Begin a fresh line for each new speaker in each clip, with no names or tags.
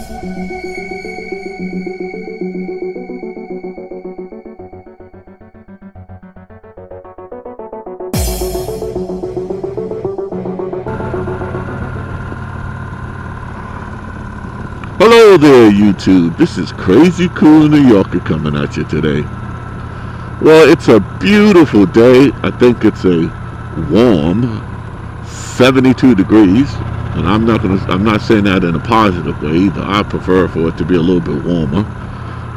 Hello there, YouTube. This is Crazy Cool New Yorker coming at you today. Well, it's a beautiful day. I think it's a warm 72 degrees, and I'm not saying that in a positive way either. I prefer for it to be a little bit warmer.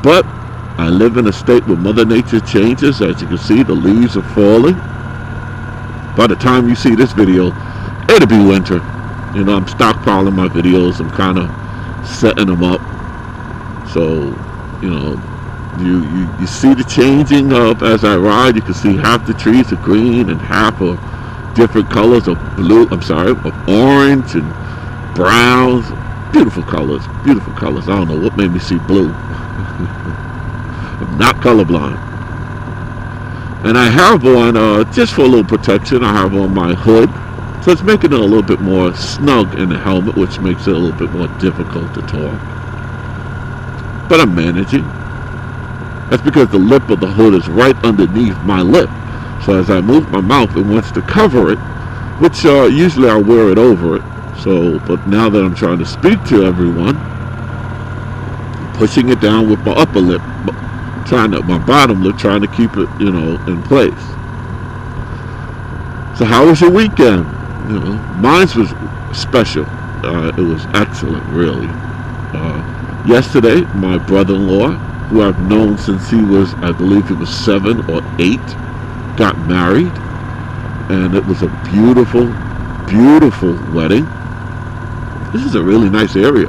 But I live in a state where Mother Nature changes. As you can see, the leaves are falling. By the time you see this video, it'll be winter. You know, I'm stockpiling my videos. I'm kind of setting them up, so you know, you see the changing of as I ride. You can see half the trees are green and half are different colors of blue. I'm sorry, of orange and browns. Beautiful colors, beautiful colors. I don't know what made me see blue. I'm not colorblind. And I have on, just for a little protection, I have on my hood. So it's making it a little bit more snug in the helmet, which makes it a little bit more difficult to talk. But I'm managing. That's because the lip of the hood is right underneath my lip. So as I move my mouth, it wants to cover it, which usually I wear it over it. So, but now that I'm trying to speak to everyone, I'm pushing it down with my upper lip, my bottom lip, trying to keep it, you know, in place. So how was your weekend? You know, mine was special. It was excellent, really. Yesterday, my brother-in-law, who I've known since he was, I believe he was 7 or 8, got married. And it was a beautiful, beautiful wedding. This is a really nice area.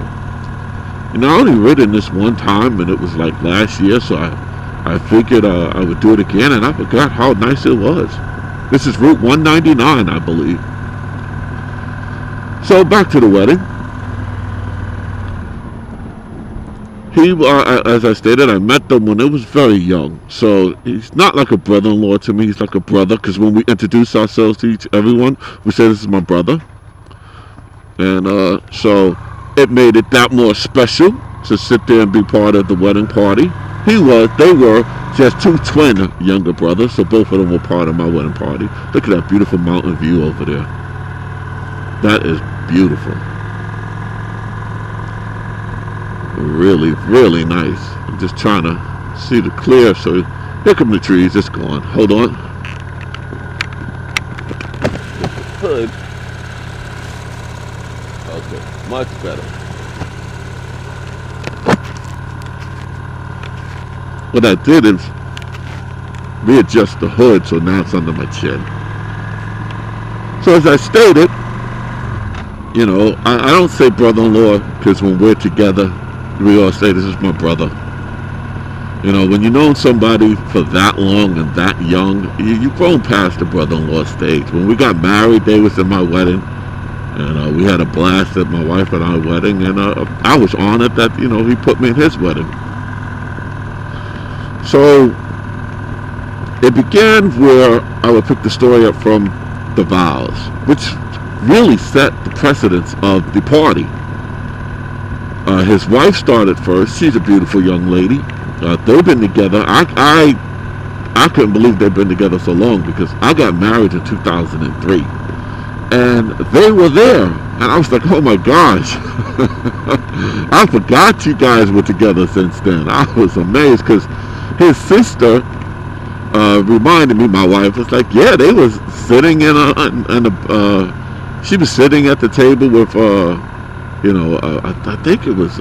You know, I only ridden this one time, and it was like last year, so I figured I would do it again, and I forgot how nice it was. This is Route 199, I believe. So back to the wedding. He, as I stated, I met them when I was very young. So he's not like a brother-in-law to me. He's like a brother, because when we introduce ourselves to everyone, we say this is my brother. And so it made it that more special to sit there and be part of the wedding party. They were just 2 twin younger brothers, so both of them were part of my wedding party. Look at that beautiful mountain view over there. That is beautiful. Really, really nice. I'm just trying to see the clear. So here come the trees. It's gone. Hold on. Hood. Okay, much better. What I did is readjust the hood, so now it's under my chin. So as I stated, you know, I don't say brother-in-law, because when we're together, we all say this is my brother. You know, when you know somebody for that long and that young, you've grown past the brother-in-law stage. When we got married, they was in my wedding, and we had a blast at my wife and our wedding, and I was honored that, you know, he put me in his wedding. So it began where I would pick the story up from the vows, which really set the precedence of the party. His wife started first. She's a beautiful young lady. They've been together. I couldn't believe they've been together so long, because I got married in 2003. And they were there. And I was like, oh my gosh. I forgot you guys were together since then. I was amazed, because his sister reminded me, my wife was like, yeah, they was sitting she was sitting at the table with, you know, I think it was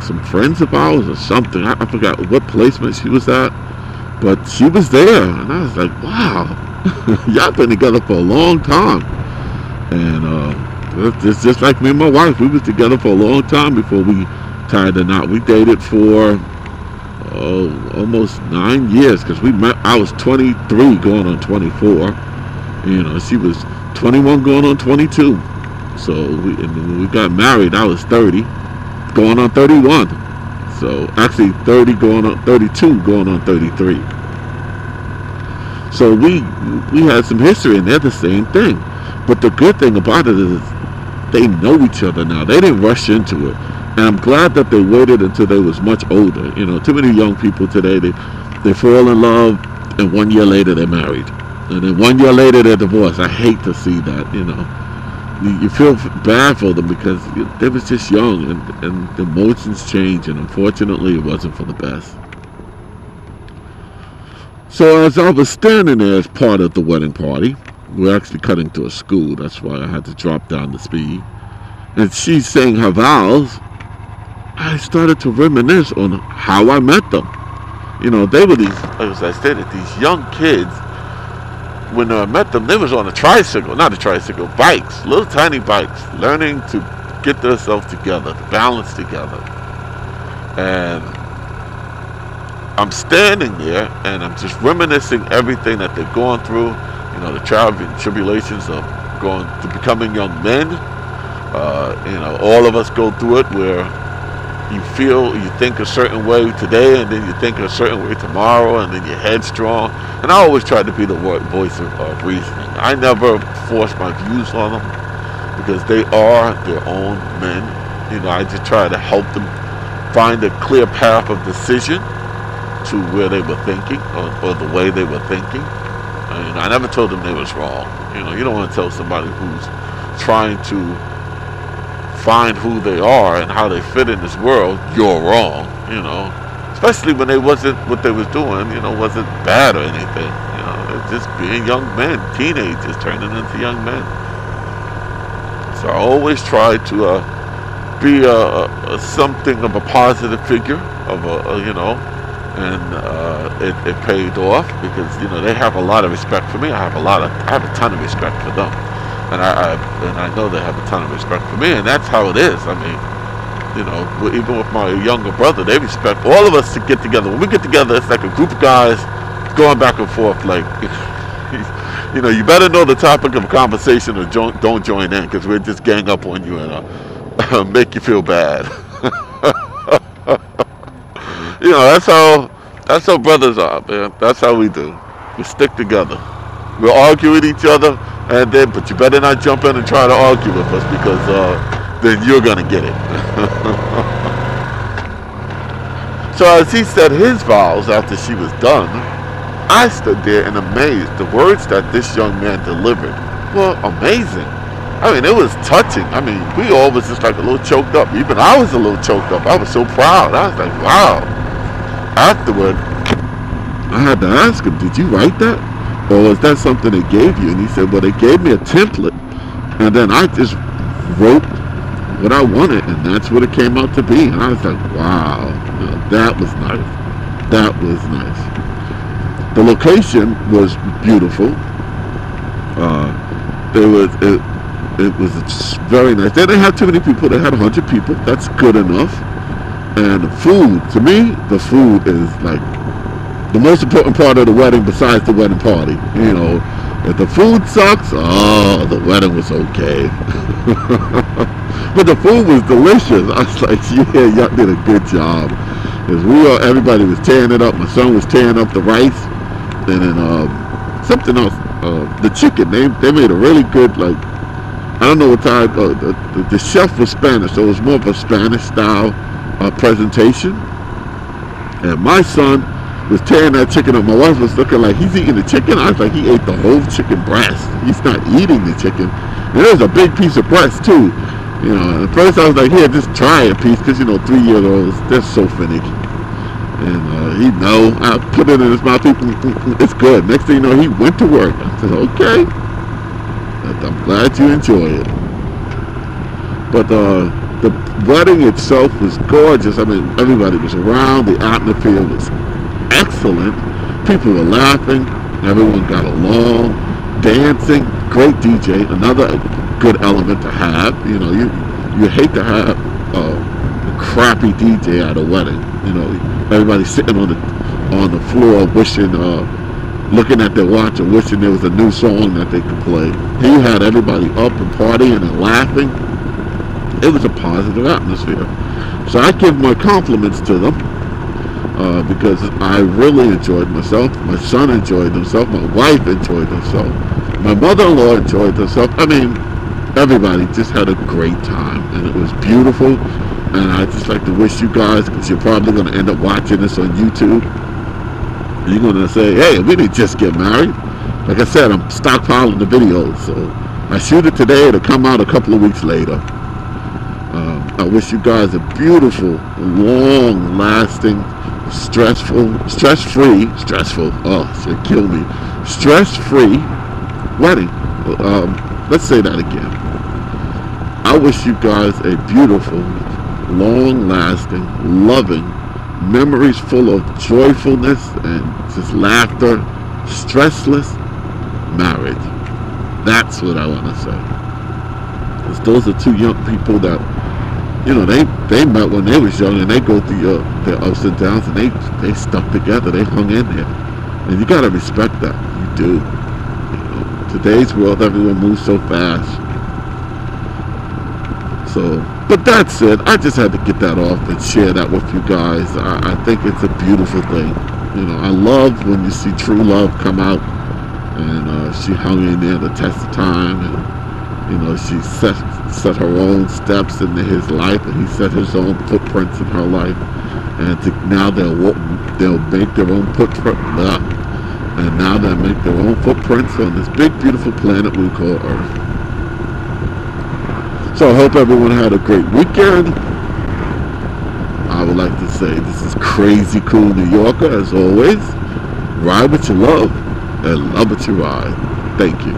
some friends of ours or something. I forgot what placement she was at, but she was there. And I was like, wow, y'all been together for a long time. And it's just like me and my wife. We was together for a long time before we tied the knot. We dated for almost 9 years, because we met. I was 23 going on 24. You know, she was 21 going on 22. So when we got married, I was 30 going on 31. So actually 30 going on 32 going on 33. So we had some history, and they're the same thing. But the good thing about it is they know each other now. They didn't rush into it. And I'm glad that they waited until they was much older. You know, too many young people today, they fall in love, and 1 year later they're married. And then 1 year later they're divorced. I hate to see that, you know. You feel bad for them because they was just young, and the emotions change, and unfortunately it wasn't for the best. So as I was standing there as part of the wedding party, we're actually cutting to a school, that's why I had to drop down the speed, and she's saying her vows, I started to reminisce on how I met them. You know, they were these, as I stated, these young kids. When I met them, they was on a tricycle, not a tricycle, bikes, little tiny bikes, learning to get themselves together, to balance together. And I'm standing there, and I'm just reminiscing everything that they're going through, you know, the trials and tribulations of going to becoming young men. You know, all of us go through it where you think a certain way today, and then you think a certain way tomorrow, and then you're headstrong. And I always try to be the voice of reasoning. I never force my views on them because they are their own men. You know, I just try to help them find a clear path of decision to where they were thinking, or the way they were thinking. I never told them they was wrong. You know, you don't want to tell somebody who's trying to find who they are and how they fit in this world, you're wrong, you know. Especially when they wasn't, what they was doing, you know, wasn't bad or anything. You know, they're just being young men, teenagers turning into young men. So I always try to be something of a positive figure, of you know, and it paid off because, you know, they have a lot of respect for me. I have a ton of respect for them. And I know they have a ton of respect for me, and that's how it is. I mean, you know, even with my younger brother, they respect all of us to get together. When we get together, it's like a group of guys going back and forth. Like, you know, you better know the topic of conversation or don't join in, because we'll just gang up on you and make you feel bad. You know, that's how brothers are, man. That's how we do. We stick together. We'll argue with each other. But you better not jump in and try to argue with us, because then you're gonna get it. So as he said his vows after she was done, I stood there and amazed. The words that this young man delivered were amazing. I mean, it was touching. I mean, we all was just like a little choked up. Even I was a little choked up. I was so proud. I was like, wow. Afterward, I had to ask him, did you write that? Or was that something they gave you? And he said, well, they gave me a template, and then I just wrote what I wanted, and that's what it came out to be. And I was like, wow, that was nice. That was nice. The location was beautiful. It was very nice. They didn't have too many people. They had 100 people. That's good enough. And the food, to me, the food is like the most important part of the wedding besides the wedding party. You know, if the food sucks, oh, the wedding was okay. But the food was delicious. I was like, yeah, y'all did a good job. Because everybody was tearing it up. My son was tearing up the rice. And then something else, the chicken, they made a really good, like, I don't know what type, the chef was Spanish, so it was more of a Spanish style presentation. And my son was tearing that chicken up. My wife was looking like, he's eating the chicken? I was like, he ate the whole chicken breast. He's not eating the chicken. And it was a big piece of breast too. You know, at first I was like, here, just try a piece, because, you know, 3-year-olds, they're so finicky. And he'd know. I put it in his mouth, it's good. Next thing you know, he went to work. I said, okay. I'm glad you enjoy it. But the wedding itself was gorgeous. I mean, everybody was around. The atmosphere was excellent. People were laughing. Everyone got along. Dancing. Great DJ. Another good element to have. You know, you hate to have a crappy DJ at a wedding. You know, everybody sitting on the floor wishing, looking at their watch and wishing there was a new song that they could play. He had everybody up and partying and laughing. It was a positive atmosphere. So I give my compliments to them because I really enjoyed myself. My son enjoyed himself. My wife enjoyed herself. My mother-in-law enjoyed herself. I mean, everybody just had a great time, and it was beautiful. And I just like to wish you guys, because you're probably going to end up watching this on YouTube. You're going to say, hey, we didn't just get married. Like I said, I'm stockpiling the videos. So I shoot it today. It'll come out a couple of weeks later. I wish you guys a beautiful, long-lasting, stressful, oh, it's going to kill me, stress-free wedding. Let's say that again. I wish you guys a beautiful, long-lasting, loving, memories full of joyfulness and just laughter, stressless marriage. That's what I want to say. Because those are two young people that, you know, they met when they was young, and they go through their ups and downs, and they stuck together. They hung in there, and you gotta respect that. You do. You know, today's world, everyone moves so fast. So, but that's it. I just had to get that off and share that with you guys. I think it's a beautiful thing. You know, I love when you see true love come out, and she hung in there the test of time, and you know, she set her own steps into his life, and he set his own footprints in her life. And now they'll make their own footprint, and now they'll make their own footprints on this big, beautiful planet we call Earth. So I hope everyone had a great weekend. I would like to say this is Crazy Cool New Yorker, as always. Ride what you love, and love what you ride. Thank you.